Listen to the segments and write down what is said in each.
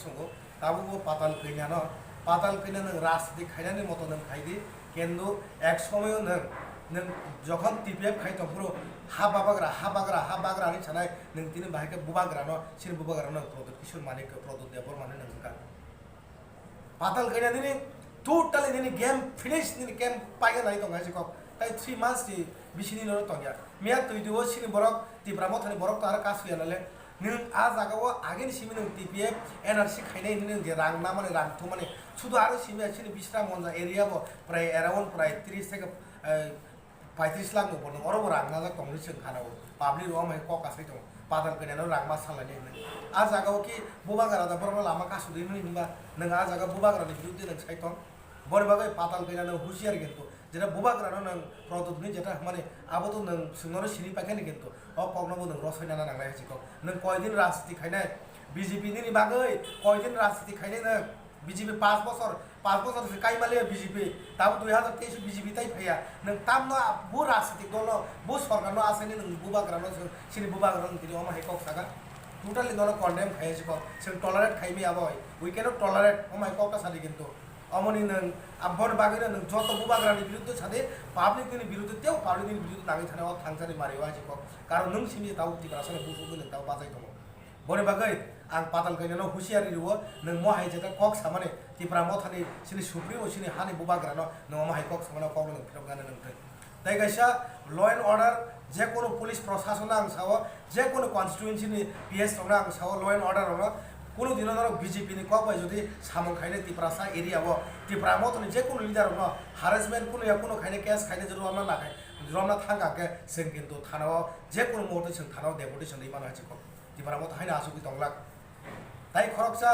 संगो ताबो पाताल कैनानो पाताल कैना नों राजनीति खायनानि मतो नों खायदि किन्तु एक समय नों जखन टिपिएफ खायतो पुरो हा बाग्रा नि सानाय नों तिनि बाहायके बुबाग्रानो सिनि बुबाग्रानो प्रदुत किशोर मानिक प्रदुत देवर माने नोंका पाताल कैनानि totally nini game finish nini game paga nai tonga jiko tai 3 months ti bisini no tonga mea tuidu sini borok ti bramo thani borok tar kasu ya nale ning a jaga o again simi nung tpf nrc khainai nini je rang na mane rang thu mane sudu aro simi sini bisra monja area bo pray around pray 30 থেকে 35 lakh no bono oro rang na tong ni sing khana public ro mai ko ka sai tong padal kene no rang ma salani ni a jaga o ki bubagara da borno lama kasu dei ni ba nang a jaga bubagara ni biruddhe nang sai tong বড় বাগাই পাতাল কইনা হুঁশিয়ার কিন্তু যেটা বুবাগ্রানো নং প্রদুতনি যেটা মানে আবো তো নং সিংহর সিনি পাখানি কিন্তু অপগ্নবো নং রসায়না নাংলাই আছে নং কয়দিন রাজনীতি খাইনাই বিজেপি नि বাগৈ কয়দিন রাজনীতি খাইনাই নং বিজেপি 5 বছর কাইমালে বিজেপি তাও 2023 বিজেপি তাই ফাইয়া নং তামনো বু রাজনীতি দল বু সরকারনো আসেনি নং বুবাগ্রানো সিনি বুবাগ্রানো তিনি অমা হেকক সাগা টোটালি নন কন্ডেম খাইছে সিং টলারেট খাইমি আবই উই ক্যানট টলারেট অমা হেকক সাদি কিন্তু অমনি নং আব্বর বাগিনা নং যত বুবাগ্রানি বিরুদ্ধে সাথে পাবলিকनि বিরুদ্ধে তেও পাবলিকनि বিরুদ্ধে নাগি থানাও থাংসানি মারিও আছে কারণ নং সিমি তাও টিপ্রাসনে বুসুবো নং তাও বাজাই দङ বনে বাগै आं पाताल कैनानो हुसियारि रुओ नों महाय जेटा कक सामाने टिप्रा मथानि सिनि सुप्रिमो सिनि हानि बुबाग्रानो नों महाय कक सामानो कक नों फिरगानो नों ताई गाइसा ल एन्ड अर्डार जे कोनो पुलिस प्रशासन आं साव जे कोनो कन्स्टिट्युएन्सिनि पिएस दङ आं साव ल एन्ड अर्डार दङ কোনো দিন বিজেপি नि कक बाय যদি সামং খাইনে টিপ্রাসা এরিয়া ব টিপ্রা মতনি যে কোনো লিডার ন হারাসমেন্ট কোনো খাইনে কেস খাইনে যদি রমনা লাগায় রমনা থাঙ্গাকে जों কিন্তু থানাও যে কোনো মুহূর্তে जों থানাও ডেপুটেশন দিই মানা আছে টিপ্রা মত হাইনা আসুকি দংলাক তাই খরকসা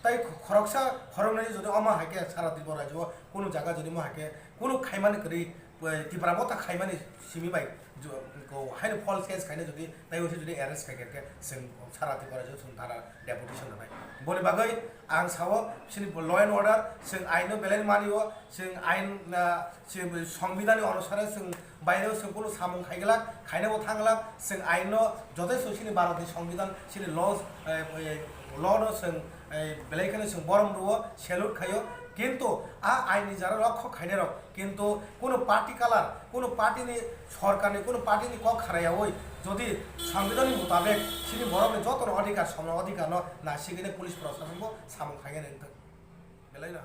তাই খরকসা খরংনানি যদি অমা হাকে সারা দিব রাজ্য কোনো জায়গা যদি মহাকে কোনো খাইমানি করি টিপ্রা মত খাইমানি সিমি বাই को हाइन फल्स केस खाइने যদি তাই ওসে যদি অ্যারেস্ট খাইকে जों সারা দিব রাজ্য जों থানা ডেপুটেশন होनाय বনে বাগै आं सावो सिनि ल एन्ड अर्डार जों आइनो बेलाइन मानियो जों आइन संविधान अनुसारे जों বাইরেও जों কোনো সামং খাইगला খাইनाबो थांगला जों आइनो যথেষ্ট सिनि भारतनि संविधान सिनि लनो जों बेलाइखाने जों बरम रुओ सेलुट खायो কিন্তু আ আইনি যারা রক্ষক খাইনে রক কিন্তু কোনো পার্টি কালার কোনো পার্টিনি সরকারনি কোনো পার্টিনি কক খারাইয়া ওই যদি সংবিধান মোতাবেক সিনি বরমে যত অধিকার সমান অধিকার না সিগিনে পুলিশ প্রশাসনকে সামং খাইয়ে বেলাই না